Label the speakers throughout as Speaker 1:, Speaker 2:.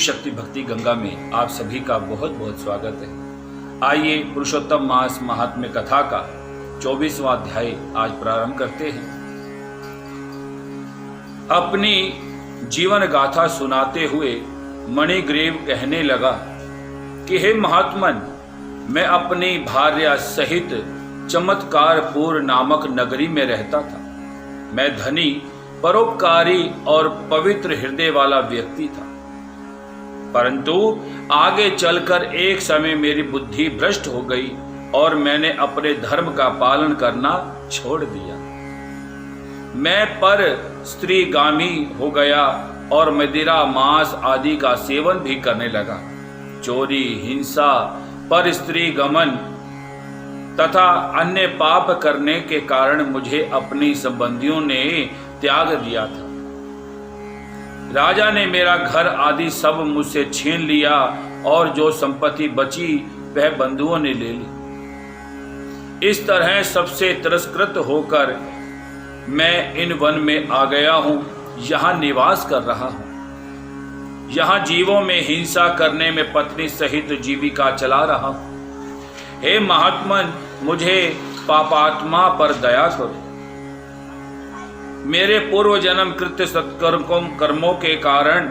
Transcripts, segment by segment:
Speaker 1: शक्ति भक्ति गंगा में आप सभी का बहुत बहुत स्वागत है। आइए पुरुषोत्तम मास महात्म्य कथा का 24वां अध्याय आज प्रारंभ करते हैं। अपनी जीवन गाथा सुनाते हुए मणिग्रीव कहने लगा कि हे महात्मन, मैं अपनी भार्या सहित चमत्कारपुर नामक नगरी में रहता था। मैं धनी, परोपकारी और पवित्र हृदय वाला व्यक्ति था, परंतु आगे चलकर एक समय मेरी बुद्धि भ्रष्ट हो गई और मैंने अपने धर्म का पालन करना छोड़ दिया। मैं पर स्त्रीगामी हो गया और मदिरा, मांस आदि का सेवन भी करने लगा। चोरी, हिंसा, पर स्त्री गमन तथा अन्य पाप करने के कारण मुझे अपनी संबंधियों ने त्याग दिया था। राजा ने मेरा घर आदि सब मुझसे छीन लिया और जो संपत्ति बची वह बंधुओं ने ले ली। इस तरह सबसे तिरस्कृत होकर मैं इन वन में आ गया हूं, यहां निवास कर रहा हूं। यहां जीवों में हिंसा करने में पत्नी सहित जीविका चला रहा हूं। हे महात्मन, मुझे पापात्मा पर दया करो। मेरे पूर्व जन्म कृत्य सत्कर्मों के कारण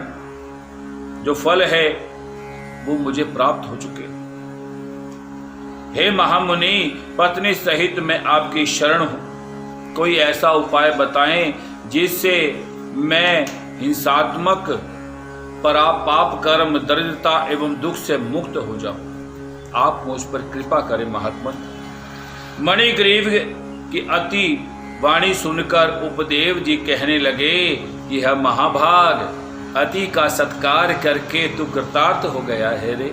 Speaker 1: जो फल है वो मुझे प्राप्त हो चुके। हे महामुनि, पत्नी सहित मैं आपकी शरण हूं। कोई ऐसा उपाय बताएं जिससे मैं हिंसात्मक पाप कर्म, दरिद्रता एवं दुख से मुक्त हो जाऊं। आप मुझ पर कृपा करें महात्मन। मणिग्रीव की अति वाणी सुनकर उपदेव जी कहने लगे कि यह महाभाग, अति का सत्कार करके तू कृतार्थ हो गया है रे।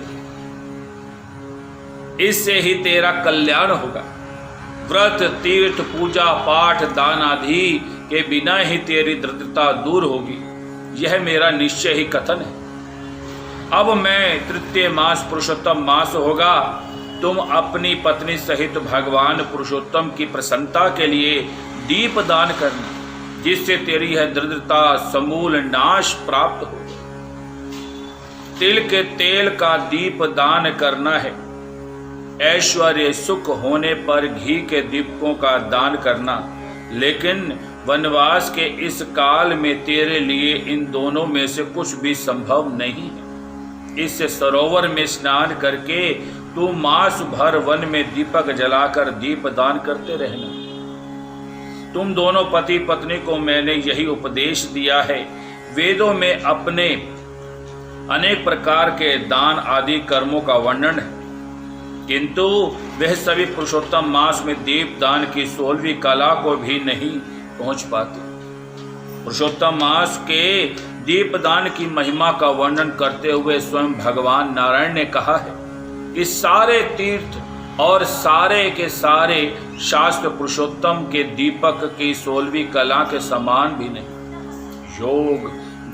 Speaker 1: इससे ही तेरा कल्याण होगा। व्रत, तीर्थ, पूजा पाठ, दान आदि के बिना ही तेरी दरिद्रता दूर होगी, यह मेरा निश्चय ही कथन है। अब मैं तृतीय मास पुरुषोत्तम मास होगा। तुम अपनी पत्नी सहित भगवान पुरुषोत्तम की प्रसन्नता के लिए दीप दान करना, जिससे तेरी यह दरिद्रता समूल नाश प्राप्त हो। तिल के तेल का दीप दान करना है। ऐश्वर्य सुख होने पर घी के दीपकों का दान करना, लेकिन वनवास के इस काल में तेरे लिए इन दोनों में से कुछ भी संभव नहीं है। इस सरोवर में स्नान करके तू मास भर वन में दीपक जलाकर दीप दान करते रहना। तुम दोनों पति पत्नी को मैंने यही उपदेश दिया है। वेदों में अपने अनेक प्रकार के दान आदि कर्मों का वर्णन है, किंतु वह सभी पुरुषोत्तम मास में दीप दान की 16वीं कला को भी नहीं पहुंच पाते। पुरुषोत्तम मास के दीपदान की महिमा का वर्णन करते हुए स्वयं भगवान नारायण ने कहा है कि सारे तीर्थ और सारे के सारे शास्त्र पुरुषोत्तम के दीपक की 16वीं कला के समान भी नहीं। योग,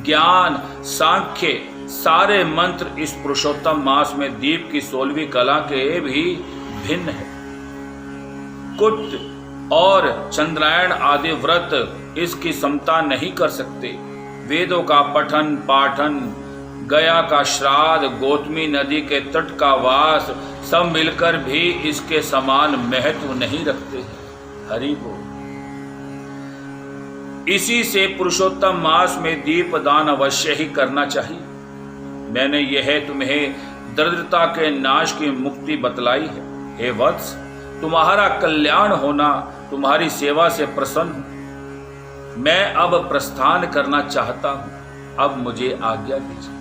Speaker 1: ज्ञान, सांख्य सारे मंत्र इस पुरुषोत्तम मास में दीप की 16वीं कला के भी भिन्न है। कुट और चंद्रायण आदि व्रत इसकी समता नहीं कर सकते। वेदों का पठन पाठन, गया का श्राद्ध, गौतमी नदी के तट का वास सब मिलकर भी इसके समान महत्व नहीं रखते हैं। हरि बोल। इसी से पुरुषोत्तम मास में दीप दान अवश्य ही करना चाहिए। मैंने यह तुम्हें दरिद्रता के नाश की मुक्ति बतलाई है। हे वत्स, तुम्हारा कल्याण होना, तुम्हारी सेवा से प्रसन्न हूं। मैं अब प्रस्थान करना चाहता हूं। अब मुझे आज्ञा दीजिए।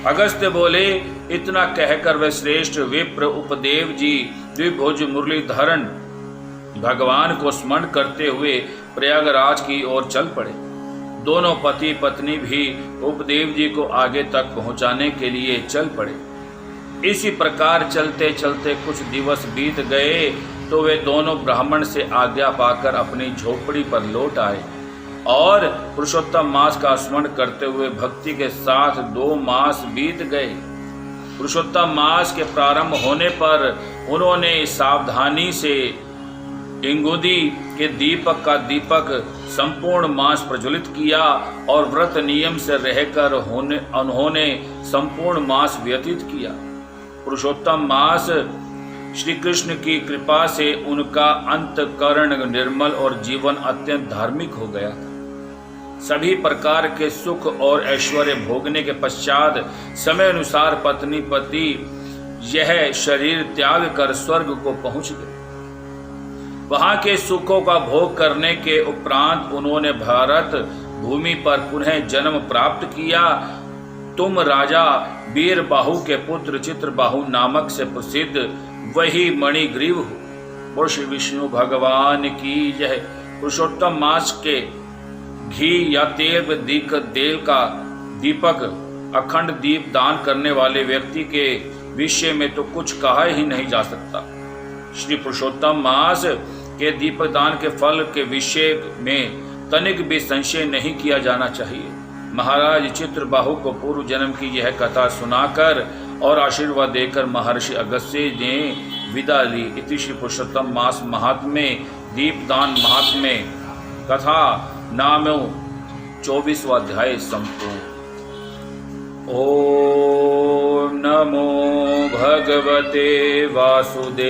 Speaker 1: अगस्त्य बोले। इतना कहकर वे श्रेष्ठ विप्र उपदेव जी द्विभुज मुरलीधरण भगवान को स्मरण करते हुए प्रयागराज की ओर चल पड़े। दोनों पति पत्नी भी उपदेव जी को आगे तक पहुंचाने के लिए चल पड़े। इसी प्रकार चलते चलते कुछ दिवस बीत गए तो वे दोनों ब्राह्मण से आज्ञा पाकर अपनी झोपड़ी पर लौट आए और पुरुषोत्तम मास का स्मरण करते हुए भक्ति के साथ 2 मास बीत गए। पुरुषोत्तम मास के प्रारंभ होने पर उन्होंने सावधानी से इंगुदी के दीपक का दीपक संपूर्ण मास प्रज्वलित किया और व्रत नियम से रहकर उन्होंने संपूर्ण मास व्यतीत किया। पुरुषोत्तम मास श्री कृष्ण की कृपा से उनका अंतःकरण निर्मल और जीवन अत्यंत धार्मिक हो गया था। सभी प्रकार के सुख और ऐश्वर्य भोगने के पश्चात समय अनुसार पत्नी पति यह शरीर त्याग कर स्वर्ग को पहुंच गए। वहां के सुखों का भोग करने के उपरांत उन्होंने भारत भूमि पर पुनः जन्म प्राप्त किया। तुम राजा वीरबाहु के पुत्र चित्रबाहु नामक से प्रसिद्ध वही मणिग्रीव हो। और श्री विष्णु भगवान की जय। पुरुषोत्तम मास के घी या तेल का दीपक अखंड दीप दान करने वाले व्यक्ति के विषय में तो कुछ कहा ही नहीं जा सकता। श्री पुरुषोत्तम मास के दीपदान के फल के विषय में तनिक भी संशय नहीं किया जाना चाहिए। महाराज चित्रबाहु को पूर्व जन्म की यह कथा सुनाकर और आशीर्वाद देकर महर्षि अगस्त्य ने विदा ली। इति श्री पुरुषोत्तम मास महात्म्य दीपदान महात्म्य कथा नामो 24वां अध्याय संपूर्ण। ओम नमो भगवते वासुदेवाय।